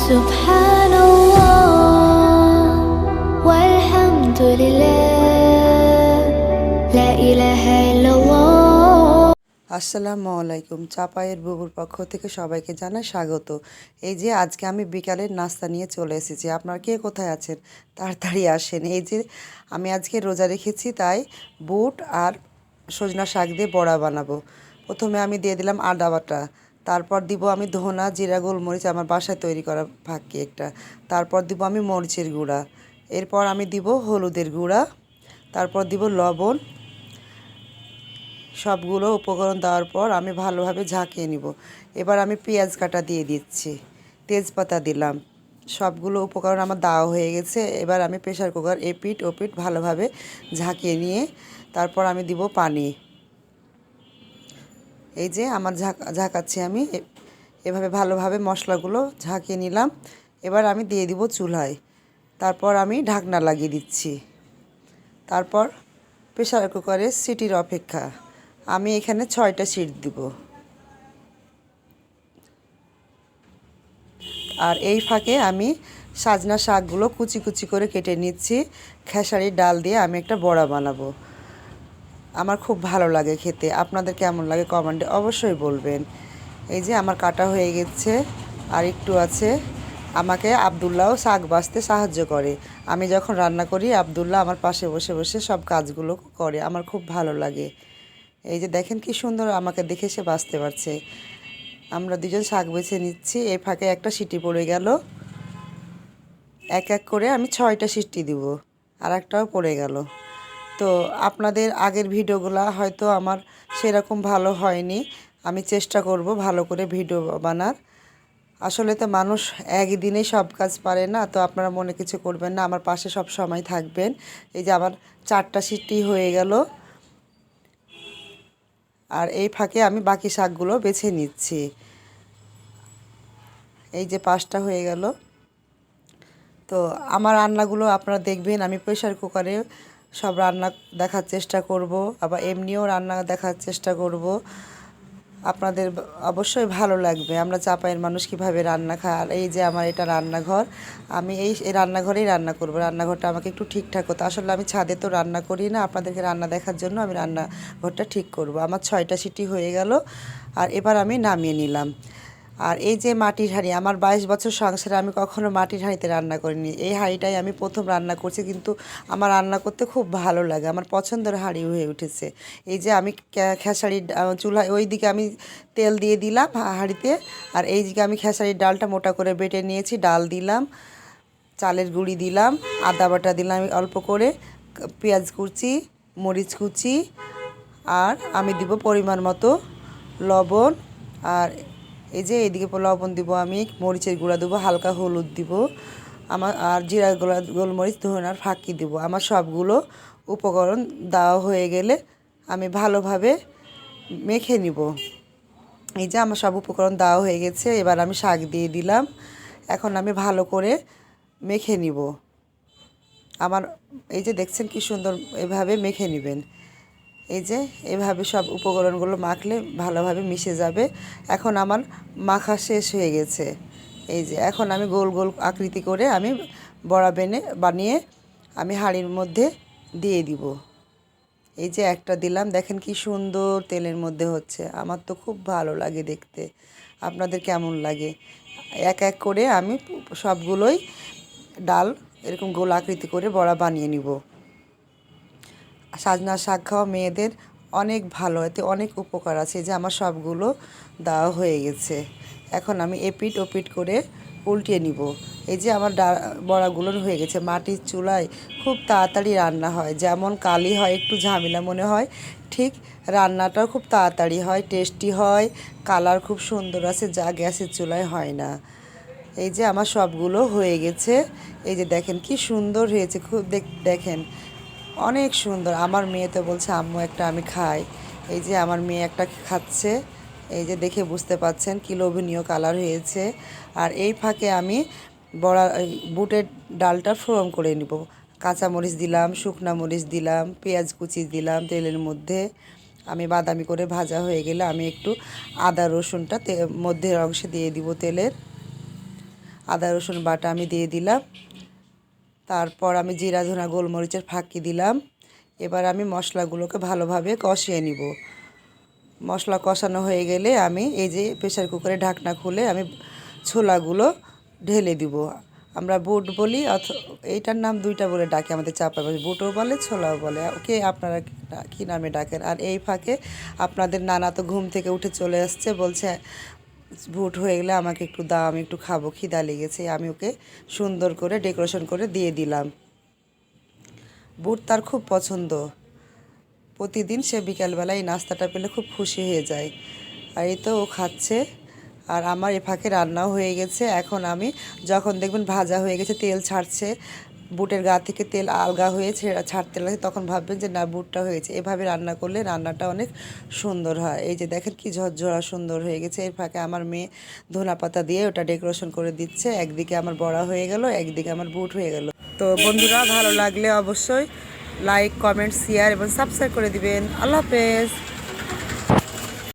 سبحان الله والحمد لله لا إله إلا الله। আসসালামু আলাইকুম। চাপায়ের বুবুর পক্ষ থেকে সবাইকে জানাই স্বাগত। এই যে আজকে আমি বিকালের নাস্তা নিয়ে চলে এসেছি। আপনারা কে কোথায় আছেন তাড়াতাড়ি আসেন। এই যে আমি আজকে রোজা রেখেছি, তাই বুট আর সজনা শাক দিয়ে বড়া বানাবো। প্রথমে আমি দিয়ে দিলাম আদা বাটা, তারপর দিব আমি ধনা জিরা গোলমরিচ, আমার বাসায় তৈরি করা ফাঁকি একটা। তারপর দিব আমি মরিচের গুঁড়া, এরপর আমি দিব হলুদের গুঁড়া, তারপর দিব লবণ। সবগুলো উপকরণ দেওয়ার পর আমি ভালোভাবে ঝাঁকিয়ে নিব। এবার আমি পেঁয়াজ কাটা দিয়ে দিচ্ছি, তেজপাতা দিলাম। সবগুলো উপকরণ আমার দেওয়া হয়ে গেছে। এবার আমি প্রেসার কুকার এপিট ওপিট ভালোভাবে ঝাঁকিয়ে নিয়ে তারপর আমি দিব পানি। এই যে আমার ঝাঁকাচ্ছি আমি এভাবে ভালোভাবে মশলাগুলো ঝাঁকিয়ে নিলাম। এবার আমি দিয়ে দিব চুলায়, তারপর আমি ঢাকনা লাগিয়ে দিচ্ছি। তারপর প্রেসার কুকারের সিটির অপেক্ষা। আমি এখানে 6টা সিট দিব। আর এই ফাঁকে আমি সাজনা শাকগুলো কুচি কুচি করে কেটে নিচ্ছি। খেসারির ডাল দিয়ে আমি একটা বড়া বানাবো। আমার খুব ভালো লাগে খেতে। আপনাদের কেমন লাগে কমেন্টে অবশ্যই বলবেন। এই যে আমার কাটা হয়ে গেছে, আর একটু আছে। আমাকে আব্দুল্লাহও শাক বাছতে সাহায্য করে। আমি যখন রান্না করি আব্দুল্লাহ আমার পাশে বসে বসে সব কাজগুলো করে। আমার খুব ভালো লাগে। এই যে দেখেন কি সুন্দর আমাকে দেখে সে বাঁচতে পারছে। আমরা দুজন শাক বেছে নিচ্ছি। এই ফাঁকে একটা সিটি পড়ে গেল। এক এক করে আমি 6টা সিটি দিব, আর একটাও পড়ে গেল। তো আপনাদের আগের ভিডিওগুলো হয়তো আমার সেরকম ভালো হয়নি। আমি চেষ্টা করব ভালো করে ভিডিও বানার। আসলে তো মানুষ একদিনেই সব কাজ পারে না, তো আপনারা মনে কিছু করবেন না, আমার পাশে সব সময় থাকবেন। এই যে আমার 4টা সিটি হয়ে গেল। আর এই ফাঁকে আমি বাকি শাকগুলো বেছে নিচ্ছি। এই যে 5টা হয়ে গেল। তো আমার রান্নাগুলো আপনারা দেখবেন। আমি প্রেসার কুকারে সব রান্না দেখার চেষ্টা করব, আবার এমনিও রান্না দেখার চেষ্টা করব। আপনাদের অবশ্যই ভালো লাগবে আমরা চাপাইয়ের মানুষ কীভাবে রান্না খায়। আর এই যে আমার এটা রান্নাঘর, আমি এই রান্নাঘরেই রান্না করব। রান্নাঘরটা আমাকে একটু ঠিকঠাক করতে, আসলে আমি ছাদে তো রান্না করি না, আপনাদেরকে রান্না দেখার জন্য আমি রান্নাঘরটা ঠিক করব। আমার 6টা সিটি হয়ে গেল। আর এবার আমি নামিয়ে নিলাম। আর এই যে মাটির হাঁড়ি, আমার 22 বছর সংসারে আমি কখনো মাটির হাঁড়িতে রান্না করিনি। এই হাঁড়িটাই আমি প্রথম রান্না করছি, কিন্তু আমার রান্না করতে খুব ভালো লাগে। আমার পছন্দের হাঁড়ি হয়ে উঠেছে। এই যে আমি খেসারির চুলায় ওই দিকে আমি তেল দিয়ে দিলাম হাঁড়িতে, আর এই দিকে আমি খেসারির ডালটা মোটা করে বেটে নিয়েছি। ডাল দিলাম, চালের গুঁড়ি দিলাম, আদা বাটা দিলাম অল্প করে, পেঁয়াজ কুচি, মরিচ কুচি, আর আমি দিব পরিমাণ মতো লবণ। আর এই যে এইদিকে লবণ দিব, আমি মরিচের গুঁড়া দেবো, হালকা হলুদ দিব, আমার আর জিরা গোলমরিচ ধনার ফাঁকি দিব। আমার সবগুলো উপকরণ দেওয়া হয়ে গেলে আমি ভালোভাবে মেখে নিব। এই যে আমার সব উপকরণ দেওয়া হয়ে গেছে। এবার আমি শাক দিয়ে দিলাম। এখন আমি ভালো করে মেখে নিব। আমার এই যে দেখছেন কি সুন্দর, এভাবে মেখে নেবেন। এই যে এভাবে সব উপকরণগুলো মাখলে ভালোভাবে মিশে যাবে। এখন আমার মাখা শেষ হয়ে গেছে। এই যে এখন আমি গোল গোল আকৃতি করে আমি বড়া বানিয়ে আমি হাঁড়ির মধ্যে দিয়ে দিব। এই যে একটা দিলাম, দেখেন কি সুন্দর তেলের মধ্যে হচ্ছে। আমার তো খুব ভালো লাগে দেখতে। আপনাদের কেমন লাগে? এক এক করে আমি সবগুলোই ডাল এরকম গোল আকৃতি করে বড়া বানিয়ে নিব। সাজনা শাক খাওয়া মেয়েদের অনেক ভালো, এতে অনেক উপকার আছে। যে আমার সবগুলো দেওয়া হয়ে গেছে। এখন আমি এপিট ওপিট করে উল্টিয়ে নিব। এই যে আমার বড়াগুলোর হয়ে গেছে। মাটির চুলায় খুব তাড়াতাড়ি রান্না হয়, যেমন কালি হয় একটু ঝামেলা মনে হয়, ঠিক রান্নাটাও খুব তাড়াতাড়ি হয়, টেস্টি হয়, কালার খুব সুন্দর আছে, যা গ্যাসের চুলায় হয় না। এই যে আমার সবগুলো হয়ে গেছে। এই যে দেখেন কি সুন্দর হয়েছে, খুব দেখেন অনেক সুন্দর। আমার মেয়ে তো বলছে আম্মু একটা আমি খাই। এই যে আমার মেয়ে একটা খাচ্ছে। এই যে দেখে বুঝতে পাচ্ছেন কি লোভনীয় কালার হয়েছে। আর এই ফাঁকে আমি বুটের ডালটা ফোড়ন করে নিব। কাঁচামরিচ দিলাম, শুকনা মরিচ দিলাম, পেঁয়াজ কুচি দিলাম তেলের মধ্যে। আমি বাদামি করে ভাজা হয়ে গেলে আমি একটু আদা রসুনটা মধ্যের অংশে দিয়ে দিব তেলের। আদা রসুন বাটা আমি দিয়ে দিলাম। তারপর আমি জিরা ধনা গোলমরিচের ফাঁকি দিলাম। এবার আমি মশলাগুলোকে ভালোভাবে কষিয়ে নিব। মশলা কষানো হয়ে গেলে আমি এই যে প্রেসার কুকারে ঢাকনা খুলে আমি ছোলাগুলো ঢেলে দিব। আমরা বুট বলি, এইটার নাম দুইটা বলে ডাকে আমাদের চাঁপাইয়ে, বুটও বলে ছোলাও বলে, ওকে আপনারা কী নামে ডাকেন। আর এই ফাঁকে আপনাদের নানা তো ঘুম থেকে উঠে চলে আসছে, বলছে বুট হয়ে গেলে আমাকে একটু দাও, আমি একটু খাবো, খিদা লেগেছে। আমি ওকে সুন্দর করে ডেকোরেশন করে দিয়ে দিলাম। বুট তার খুব পছন্দ, প্রতিদিন সে বিকালবেলায় এই নাস্তাটা পেলে খুব খুশি হয়ে যায়। আর এই তো ও খাচ্ছে। আর আমার এ ফাঁকে রান্নাও হয়ে গেছে। এখন আমি যখন দেখবেন ভাজা হয়ে গেছে, তেল ছাড়ছে, বুটের গা থেকে তেল আলগা হয়ে ছাড়তে লাগে, তখন ভাববেন যে না বুটটা হয়েছে। এভাবে রান্না করলে রান্নাটা অনেক সুন্দর হয়। এই যে দেখেন কি ঝরঝরা সুন্দর হয়ে গেছে। এর ফাঁকে আমার মেয়ে ধনেপাতা দিয়ে ওটা ডেকোরেশন করে দিচ্ছে। একদিকে আমার বড়া হয়ে গেল, একদিকে আমার বুট হয়ে গেল। তো বন্ধুরা, ভালো লাগলে অবশ্যই লাইক, কমেন্ট, শেয়ার এবং সাবস্ক্রাইব করে দিবেন। আল্লাহ হাফেজ।